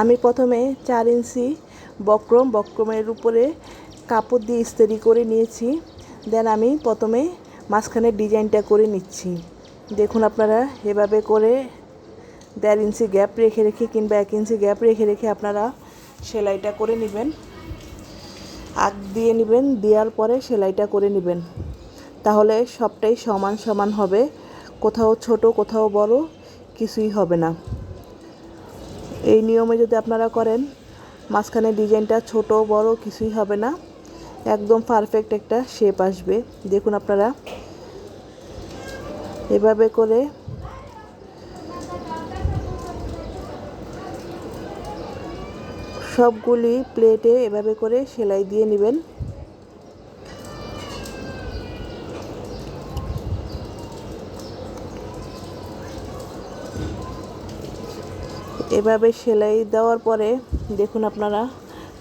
আমি প্রথমে 4 ইঞ্চি বক্রমের উপরে কাপড় দিয়ে ইস্ত্রি করে নিয়েছি। দেন আমি প্রথমে মাঝখানে ডিজাইনটা করে নিচ্ছি। দেখুন আপনারা এভাবে করে 1.5 ইঞ্চি গ্যাপ রেখে রেখে কিংবা 1 ইঞ্চি গ্যাপ রেখে রেখে আপনারা সেলাইটা করে নেবেন। আগ দিয়ে নেবেন, দেওয়ার পরে সেলাইটা করে নেবেন। তাহলে সবটাই সমান সমান হবে, কোথাও ছোট কোথাও বড় কিছুই হবে না। এই নিয়মে যদি আপনারা করেন, মাঝখানে ডিজাইনটা ছোট বড় কিছুই হবে না, একদম পারফেক্ট একটা শেপ আসবে। দেখুন আপনারা এভাবে করে সবগুলি প্লেটে এভাবে করে সেলাই দিয়ে নেবেন। এভাবে সেলাই দেওয়ার পরে দেখুন আপনারা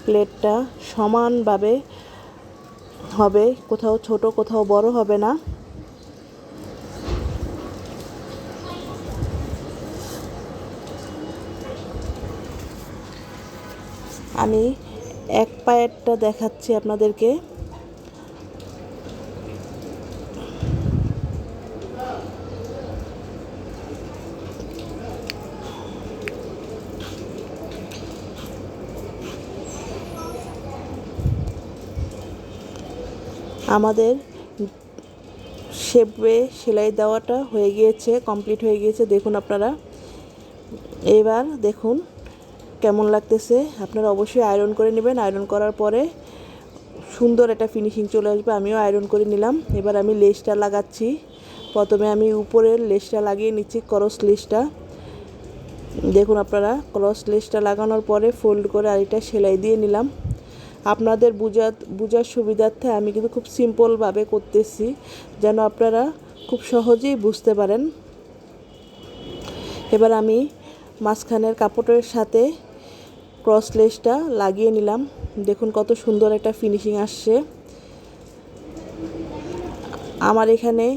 প্লেটটা সমানভাবে হবে, কোথাও ছোট কোথাও বড় হবে না। আমি এক পায়েরটা দেখাচ্ছি আপনাদেরকে। আমাদের শেপে সেলাই দেওয়াটা হয়ে গিয়েছে, কমপ্লিট হয়ে গিয়েছে। দেখুন আপনারা এবার দেখুন কেমন লাগতেছে। আপনারা অবশ্যই আয়রন করে নেবেন। আয়রন করার পরে সুন্দর একটা ফিনিশিং চলে আসবে। আমিও আয়রন করে নিলাম। এবার আমি লেসটা লাগাচ্ছি। প্রথমে আমি উপরের লেসটা লাগিয়ে নিচ্ছি, ক্রস লেসটা। দেখুন আপনারা ক্রস লেসটা লাগানোর পরে ফোল্ড করে আরেকটা সেলাই দিয়ে নিলাম। আপনাদের বোঝার সুবিধার্থে আমি কিন্তু খুব সিম্পলভাবে করতেছি, যেন আপনারা খুব সহজেই বুঝতে পারেন। এবার আমি মাঝখানের কাপড়ের সাথে ক্রস লেসটা লাগিয়ে নিলাম। দেখুন কত সুন্দর একটা ফিনিশিং আসছে। আমার এখানে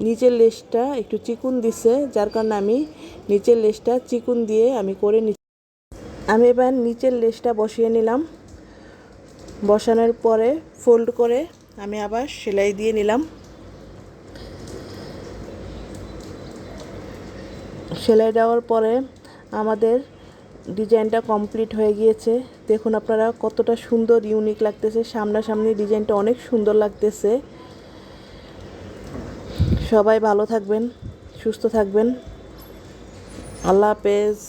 নিচের লেসটা একটু চিকুন দিছে, যার কারণে আমি নিচের লেসটা চিকুন দিয়ে আমি করে নিচ্ছি। আমি এবার নিচের লেসটা বসিয়ে নিলাম। বসানোর পরে ফোল্ড করে আমি আবার সেলাই দিয়ে নিলাম। সেলাই দেওয়ার পরে আমাদের ডিজাইনটা কমপ্লিট হয়ে গিয়েছে। দেখুন আপনারা কতটা সুন্দর ইউনিক লাগতেছে। সামনাসামনি ডিজাইনটা অনেক সুন্দর লাগতেছে। সবাই ভালো থাকবেন, সুস্থ থাকবেন। আল্লাহ হাফেজ।